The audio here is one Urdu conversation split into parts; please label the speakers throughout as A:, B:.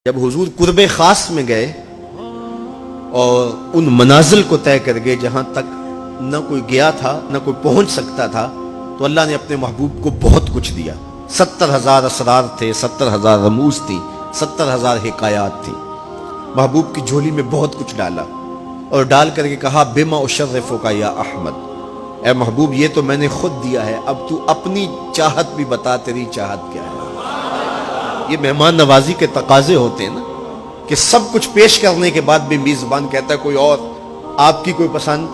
A: جب حضور قرب خاص میں گئے اور ان منازل کو طے کر گئے جہاں تک نہ کوئی گیا تھا نہ کوئی پہنچ سکتا تھا، تو اللہ نے اپنے محبوب کو بہت کچھ دیا۔ 70,000 اسرار تھے، 70,000 رموز تھی، 70,000 حکایات تھی۔ محبوب کی جھولی میں بہت کچھ ڈالا اور ڈال کر کے کہا بما اشرفک یا احمد، اے محبوب یہ تو میں نے خود دیا ہے، اب تو اپنی چاہت بھی بتا، تیری چاہت کیا ہے۔ یہ مہمان نوازی کے تقاضے ہوتے ہیں نا، کہ سب کچھ پیش کرنے کے بعد بھی میزبان کہتا ہے کوئی اور، آپ کی کوئی پسند،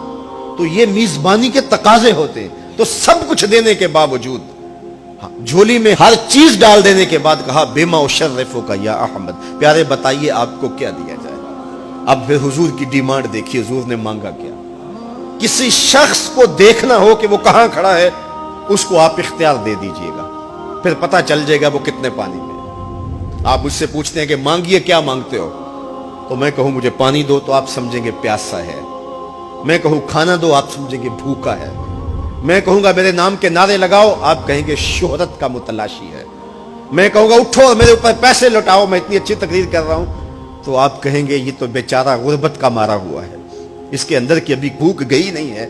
A: تو یہ میزبانی کے تقاضے ہوتے ہیں۔ تو سب کچھ دینے کے باوجود جھولی میں ہر چیز ڈال دینے کے بعد کہا بما اشرفک یا احمد، پیارے بتائیے آپ کو کیا دیا جائے۔ اب پھر حضور کی ڈیمانڈ دیکھیے، حضور نے مانگا کیا۔ کسی شخص کو دیکھنا ہو کہ وہ کہاں کھڑا ہے، اس کو آپ اختیار دے دیجئے گا، پھر پتہ چل جائے گا وہ کتنے پانی میں۔ آپ مجھ سے پوچھتے ہیں کہ مانگیے، کیا مانگتے ہو؟ تو میں کہوں مجھے پانی دو تو آپ سمجھیں گے پیاسا ہے، میں کہوں کھانا دو آپ سمجھیں گے بھوکا ہے، میں کہوں گا میرے نام کے نعرے لگاؤ آپ کہیں گے شہرت کا متلاشی ہے، میں کہوں گا اٹھو اور میرے اوپر پیسے لوٹاؤ میں اتنی اچھی تقریر کر رہا ہوں، تو آپ کہیں گے یہ تو بیچارہ غربت کا مارا ہوا ہے، اس کے اندر کی ابھی بھوک گئی نہیں ہے۔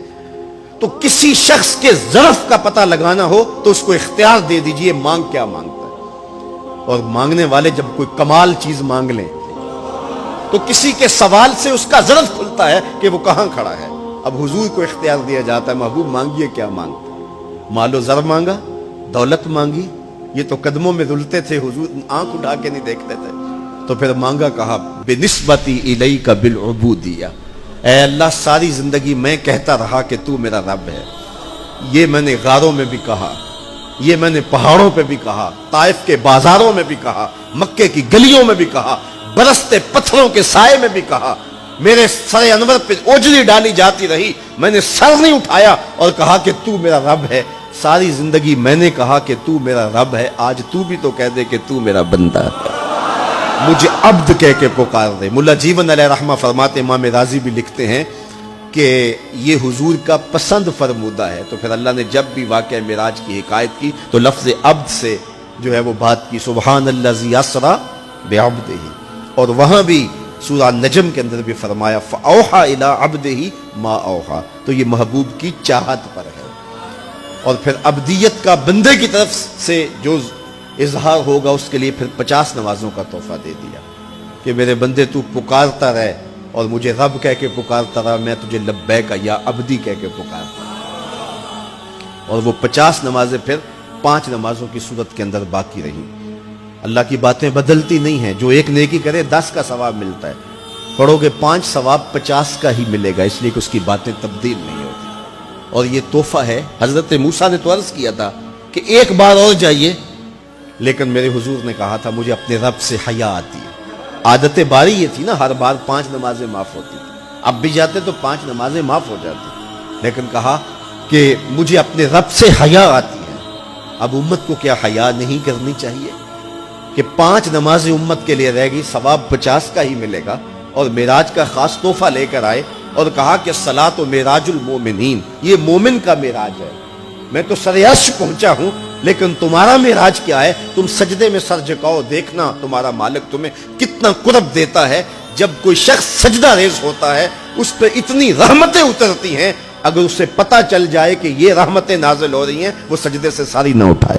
A: تو کسی شخص کے ظرف کا پتہ لگانا ہو تو اس کو اختیار دے دیجئے مانگ کیا مانگتا ہے۔ اور مانگنے والے جب کوئی کمال چیز مانگ لیں تو کسی کے سوال سے اس کا ظرف کھلتا ہے کہ وہ کہاں کھڑا ہے۔ اب حضور کو اختیار دیا جاتا ہے، محبوب مانگیے کیا مانگتا۔ مال و زر مانگا، دولت مانگی، یہ تو قدموں میں رلتے تھے، حضور آنکھ اٹھا کے نہیں دیکھتے تھے۔ تو پھر مانگا کہا بنسبتی الیک بالعبودیہ، اے اللہ ساری زندگی میں کہتا رہا کہ تو میرا رب ہے، یہ میں نے غاروں میں بھی کہا، یہ میں نے پہاڑوں پہ بھی کہا، طائف کے بازاروں میں بھی کہا، مکے کی گلیوں میں بھی کہا، برستے پتھروں کے سائے میں بھی کہا، میرے سر انور پہ اوجلی ڈالی جاتی رہی، میں نے سر نہیں اٹھایا اور کہا کہ تو میرا رب ہے۔ ساری زندگی میں نے کہا کہ تو میرا رب ہے، آج تو بھی تو کہہ دے کہ تو میرا بندہ ہے، مجھے عبد کہہ کے پکار دے۔ ملا جیون علیہ رحمہ فرماتے، امام راضی بھی لکھتے ہیں کہ یہ حضور کا پسند فرمودہ ہے۔ تو پھر اللہ نے جب بھی واقعہ معراج کی حکایت کی تو لفظ عبد سے جو ہے وہ بات کی، سبحان الذی اسریٰ بعبدہ، اور وہاں بھی سورہ نجم کے اندر بھی فرمایا فاوحیٰ الی عبدہ ما اوحیٰ، تو یہ محبوب کی چاہت پر ہے۔ اور پھر عبدیت کا بندے کی طرف سے جو اظہار ہوگا اس کے لیے پھر 50 نمازوں کا تحفہ دے دیا کہ میرے بندے تو پکارتا رہے اور مجھے رب کہہ کے پکارتا رہا، میں تجھے لبیک یا عبدی کہہ کے پکارتا رہا۔ اور وہ 50 نمازیں پھر 5 نمازوں کی صورت کے اندر باقی رہی۔ اللہ کی باتیں بدلتی نہیں ہیں، جو ایک نیکی کرے 10 کا ثواب ملتا ہے، پڑھو گے 5 ثواب 50 کا ہی ملے گا، اس لیے کہ اس کی باتیں تبدیل نہیں ہوتی۔ اور یہ تحفہ ہے۔ حضرت موسیٰ نے تو عرض کیا تھا کہ ایک بار اور جائیے، لیکن میرے حضور نے کہا تھا مجھے اپنے رب سے حیا آتی ہے۔ عادت باری یہ تھی نا، ہر بار 5 نمازیں معاف ہوتی تھی، اب بھی جاتے تو 5 نمازیں معاف ہو جاتی، لیکن کہا کہ مجھے اپنے رب سے حیا آتی ہے۔ اب امت کو کیا حیا نہیں کرنی چاہیے کہ 5 نمازیں امت کے لیے رہ گئی، ثواب 50 کا ہی ملے گا، اور معراج کا خاص تحفہ لے کر آئے اور کہا کہ الصلاۃ معراج المومنین، یہ مومن کا معراج ہے، میں تو سر عرش پہنچا ہوں لیکن تمہارا معراج کیا ہے، تم سجدے میں سر جھکاؤ، دیکھنا تمہارا مالک تمہیں کتنا قرب دیتا ہے۔ جب کوئی شخص سجدہ ریز ہوتا ہے اس پہ اتنی رحمتیں اترتی ہیں، اگر اسے پتہ چل جائے کہ یہ رحمتیں نازل ہو رہی ہیں وہ سجدے سے ساری نہ اٹھائے۔